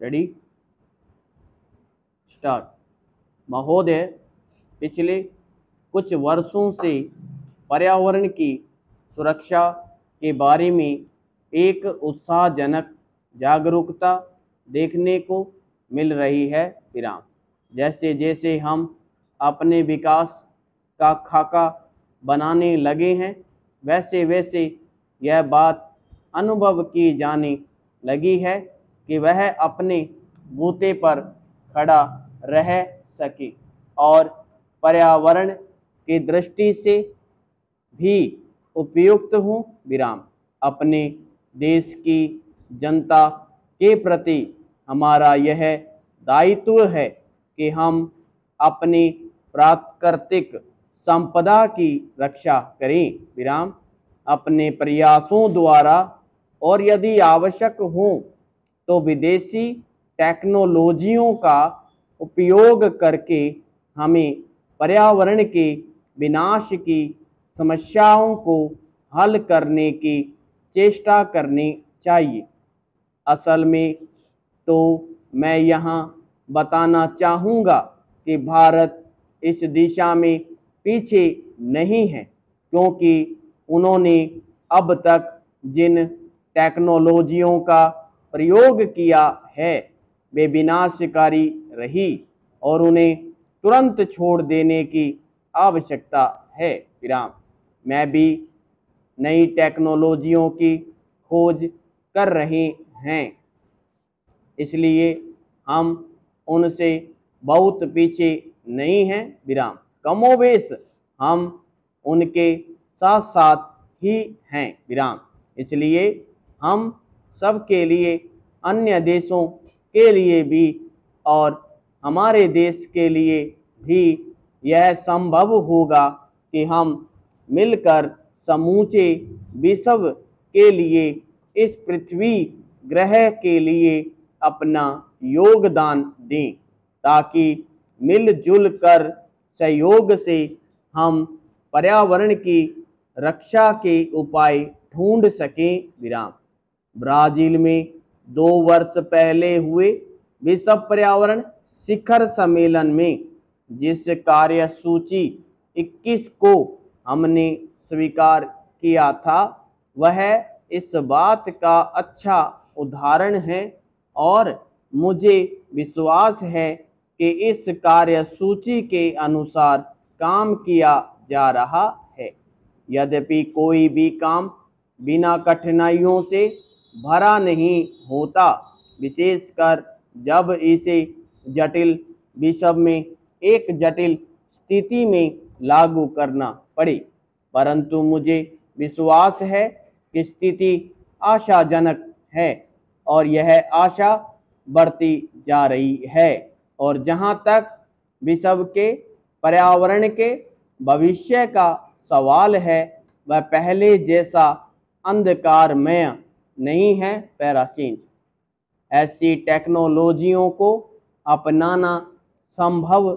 Ready, start. महोदय, पिछले कुछ वर्षों से पर्यावरण की सुरक्षा के बारे में एक उत्साहजनक जागरूकता देखने को मिल रही है। विराम। जैसे जैसे हम अपने विकास का खाका बनाने लगे हैं, वैसे वैसे यह बात अनुभव की जाने लगी है कि वह अपने बूते पर खड़ा रह सके और पर्यावरण की दृष्टि से भी उपयुक्त हो। विराम। अपने देश की जनता के प्रति हमारा यह दायित्व है कि हम अपनी प्राकृतिक संपदा की रक्षा करें। विराम। अपने प्रयासों द्वारा और यदि आवश्यक हो तो विदेशी टेक्नोलॉजियों का उपयोग करके हमें पर्यावरण के विनाश की समस्याओं को हल करने की चेष्टा करनी चाहिए। असल में तो मैं यहाँ बताना चाहूँगा कि भारत इस दिशा में पीछे नहीं है, क्योंकि उन्होंने अब तक जिन टेक्नोलॉजियों का प्रयोग किया है वे विनाशकारी रही और उन्हें तुरंत छोड़ देने की आवश्यकता है। विराम। मैं भी नई टेक्नोलॉजियों की खोज कर रहे हैं, इसलिए हम उनसे बहुत पीछे नहीं हैं। विराम। कमोबेश हम उनके साथ साथ ही हैं। विराम। इसलिए हम सबके लिए, अन्य देशों के लिए भी और हमारे देश के लिए भी यह संभव होगा कि हम मिलकर समूचे विश्व के लिए, इस पृथ्वी ग्रह के लिए अपना योगदान दें, ताकि मिलजुल कर सहयोग से हम पर्यावरण की रक्षा के उपाय ढूंढ सकें। विराम। ब्राजील में 2 वर्ष पहले हुए विश्व पर्यावरण शिखर सम्मेलन में जिस कार्यसूची 21 को हमने स्वीकार किया था, वह इस बात का अच्छा उदाहरण है और मुझे विश्वास है कि इस कार्यसूची के अनुसार काम किया जा रहा है। यद्यपि कोई भी काम बिना कठिनाइयों से भरा नहीं होता, विशेषकर जब इसे जटिल विश्व में एक जटिल स्थिति में लागू करना पड़े। परंतु मुझे विश्वास है कि स्थिति आशाजनक है और यह आशा बढ़ती जा रही है। और जहाँ तक विश्व के पर्यावरण के भविष्य का सवाल है, वह पहले जैसा अंधकारमय नहीं है। Para change. ऐसी टेक्नोलॉजियों को अपनाना संभव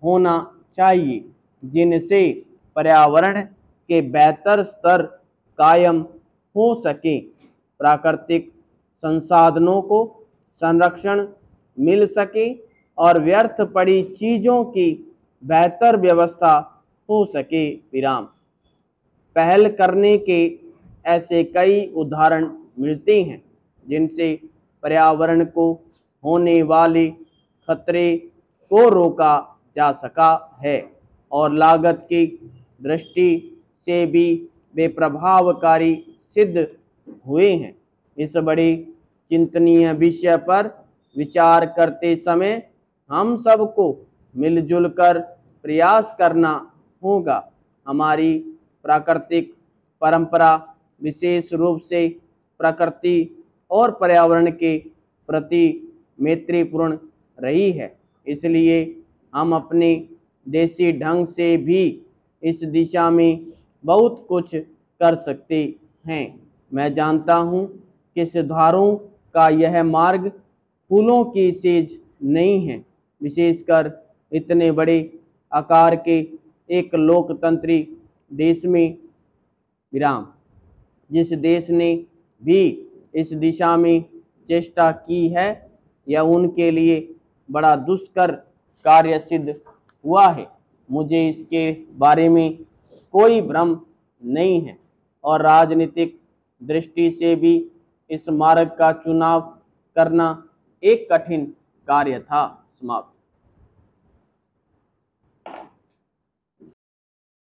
होना चाहिए जिनसे पर्यावरण के बेहतर स्तर कायम हो सके, प्राकृतिक संसाधनों को संरक्षण मिल सके और व्यर्थ पड़ी चीज़ों की बेहतर व्यवस्था हो सके। विराम। पहल करने के ऐसे कई उदाहरण मिलते हैं जिनसे पर्यावरण को होने वाले खतरे को रोका जा सका है और लागत की दृष्टि से भी वे प्रभावकारी सिद्ध हुए हैं। इस बड़े चिंतनीय विषय पर विचार करते समय हम सबको मिलजुल कर प्रयास करना होगा। हमारी प्राकृतिक परंपरा विशेष रूप से प्रकृति और पर्यावरण के प्रति मैत्रीपूर्ण रही है, इसलिए हम अपने देसी ढंग से भी इस दिशा में बहुत कुछ कर सकते हैं। मैं जानता हूँ कि सुधारों का यह मार्ग फूलों की सेज नहीं है, विशेषकर इतने बड़े आकार के एक लोकतंत्री देश में। विराम। जिस देश ने भी इस दिशा में चेष्टा की है यह उनके लिए बड़ा दुष्कर कार्य सिद्ध हुआ है। मुझे इसके बारे में कोई भ्रम नहीं है और राजनीतिक दृष्टि से भी इस मार्ग का चुनाव करना एक कठिन कार्य था। समाप्त।